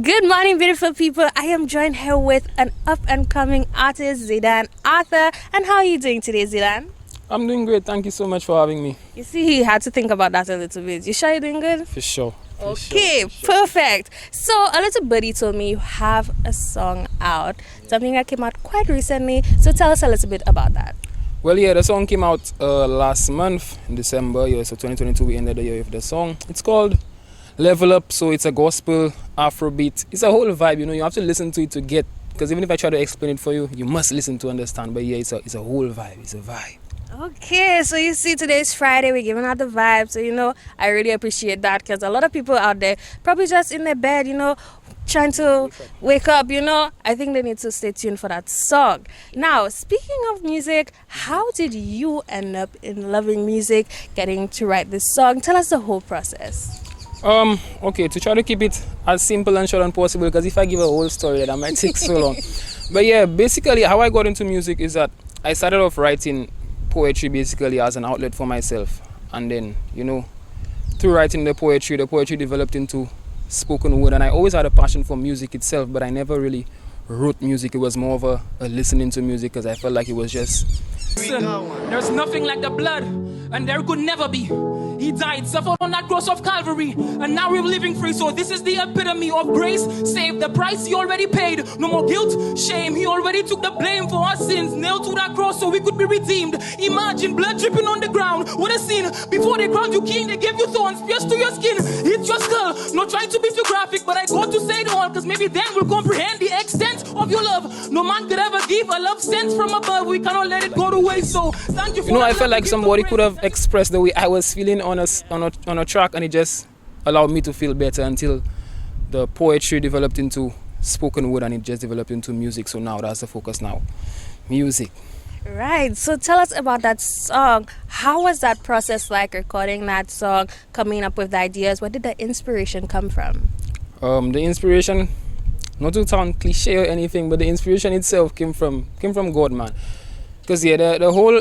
Good morning, beautiful people. I am joined here with an up-and-coming artist, Zidane Arthur. And how are you doing today, Zidane? I'm doing great. Thank you so much for having me. You see, he had to think about that a little bit. You sure you're doing good? For sure. Okay, perfect. So, a little birdie told me you have a song out, something that came out quite recently. So, tell us a little bit about that. Well, yeah, the song came out last month in December. Yeah, so 2022, we ended the year with the song. It's called Level Up. So, it's a gospel Afrobeat. It's a whole vibe, you have to listen to it to get, because even if I try to explain it for you, you must listen to understand. But yeah, it's a whole vibe. It's a vibe. Okay, so you see, today's Friday, we're giving out the vibe. So, I really appreciate that, because a lot of people out there probably just in their bed, trying to wake up, I think they need to stay tuned for that song. Now, speaking of music, how did you end up in loving music, getting to write this song? Tell us the whole process. Okay, to try to keep it as simple and short as possible, because if I give a whole story, that might take so long. But yeah, basically, how I got into music is that I started off writing poetry basically as an outlet for myself, and then through writing the poetry developed into spoken word, and I always had a passion for music itself, but I never really wrote music. It was more of a listening to music, because I felt like it was just there's nothing like the blood, and there could never be. He died, suffered on that cross of Calvary, and now we're living free. So this is the epitome of grace. Save the price he already paid. No more guilt, shame. He already took the blame for our sins. Nailed to that cross so we could be redeemed. Imagine blood dripping on the ground. What a scene. Before they crowned you king, they gave you thorns pierced to your skin. Hit your skull. Not trying to be too graphic, but I got to say it all, because maybe then we'll comprehend the extent of your love. No man could ever give a love sent from above. We cannot let it go to waste. So thank you for I felt like somebody could have expressed the way I was feeling on a track, and it just allowed me to feel better until the poetry developed into spoken word, and it just developed into music. So now that's the focus now. Music. Right. So tell us about that song. How was that process like, recording that song, coming up with the ideas? Where did the inspiration come from? The inspiration, not to sound cliche or anything, but the inspiration itself came from God, man. Because yeah, the whole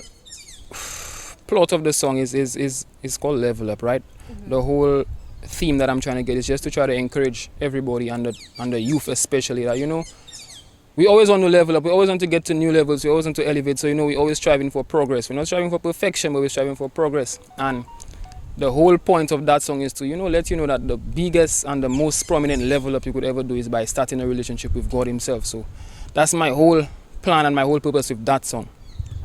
plot of the song is called Level Up, right? Mm-hmm. The whole theme that I'm trying to get is just to try to encourage everybody, and the youth especially, that we always want to level up, we always want to get to new levels, we always want to elevate. So we're always striving for progress. We're not striving for perfection, but we're striving for progress. And the whole point of that song is to let you know that the biggest and the most prominent level up you could ever do is by starting a relationship with God himself. So that's my whole plan and my whole purpose with that song.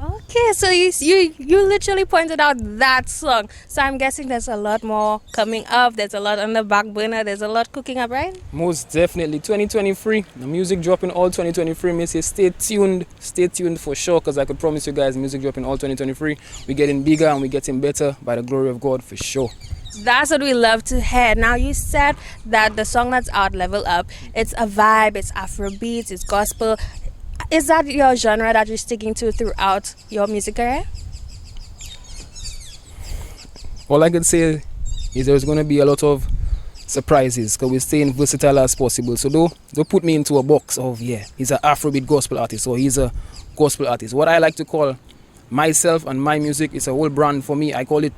Okay, so you literally pointed out that song. So I'm guessing there's a lot more coming up. There's a lot on the back burner. There's a lot cooking up, right? Most definitely. 2023, the music dropping all 2023. May say stay tuned for sure, because I could promise you guys music dropping all 2023. We're getting bigger and we're getting better by the glory of God for sure. That's what we love to hear. Now, you said that the song that's out, Level Up, it's a vibe, it's Afrobeats, it's gospel. Is that your genre that you're sticking to throughout your music career? All I could say is there's going to be a lot of surprises, because we're staying versatile as possible. So don't put me into a box of, he's an Afrobeat gospel artist, or he's a gospel artist. What I like to call myself and my music is a whole brand for me. I call it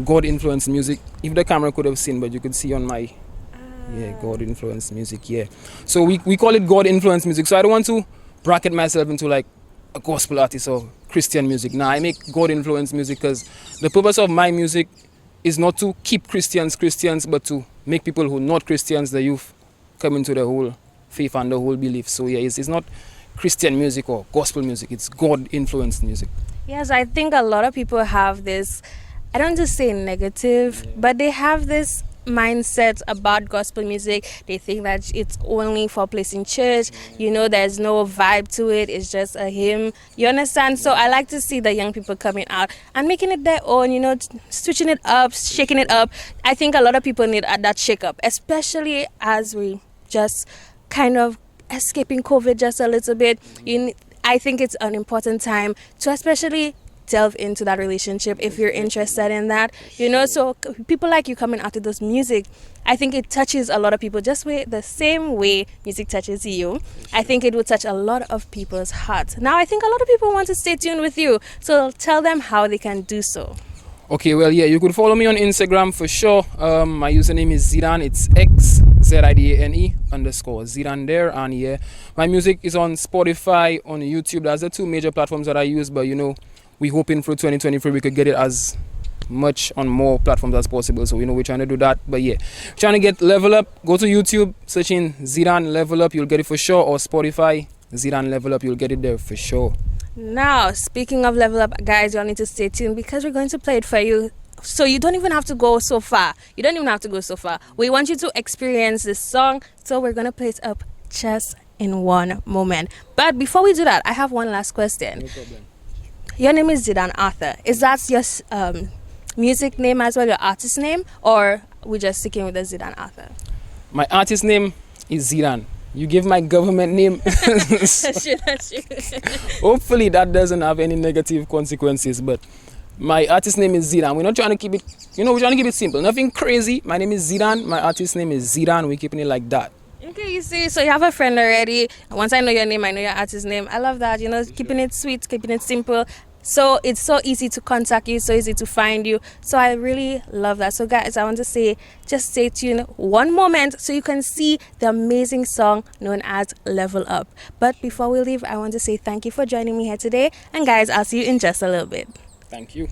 God-influenced music. If the camera could have seen, but you could see on my, God-influenced music, So we call it God-influenced music. So I don't want to bracket myself into like a gospel artist or Christian music. Now I make God-influenced music, because the purpose of my music is not to keep Christians, but to make people who are not Christians, the youth, come into the whole faith and the whole belief. So it's not Christian music or gospel music, it's God-influenced music. Yes, I think a lot of people have this, I don't just say negative, but they have this mindset about gospel music. They think that it's only for placing church, there's no vibe to it, it's just a hymn, you understand? So I like to see the young people coming out and making it their own, switching it up, shaking it up. I think a lot of people need that shake up, especially as we just kind of escaping COVID just a little bit. I think it's an important time to especially delve into that relationship if you're interested in that, so people like you coming out to this music, I think it touches a lot of people just the same way music touches you. I think it would touch a lot of people's hearts. Now I think a lot of people want to stay tuned with you, so tell them how they can do so. Okay, well, you could follow me on Instagram for sure. My username is Zidane. It's ZIDANE_Zidane there. And yeah, my music is on Spotify, on YouTube. That's the two major platforms that I use. But you know, we're hoping for 2023 we could get it as much on more platforms as possible. So you know, we're trying to do that. But yeah, trying to get Level Up. Go to YouTube, search in Zidane Level Up, you'll get it for sure. Or Spotify, Zidane Level Up, you'll get it there for sure. Now, speaking of Level Up, guys, you'll need to stay tuned because we're going to play it for you. So you don't even have to go so far. We want you to experience this song. So we're going to play it up just in one moment. But before we do that, I have one last question. No problem. Your name is Zidane Arthur. Is that your music name as well, your artist name? Or we're just sticking with the Zidane Arthur? My artist name is Zidane. You give my government name. That's true. Hopefully that doesn't have any negative consequences. But my artist name is Zidane. We're not trying to keep it, we're trying to keep it simple. Nothing crazy. My name is Zidane. My artist name is Zidane. We're keeping it like that. Okay, you see, so you have a friend already. Once I know your name, I know your artist's name. I love that, keeping it sweet, keeping it simple. So it's so easy to contact you, so easy to find you. So I really love that. So guys, I want to say, just stay tuned one moment so you can see the amazing song known as Level Up. But before we leave, I want to say thank you for joining me here today. And guys, I'll see you in just a little bit. Thank you.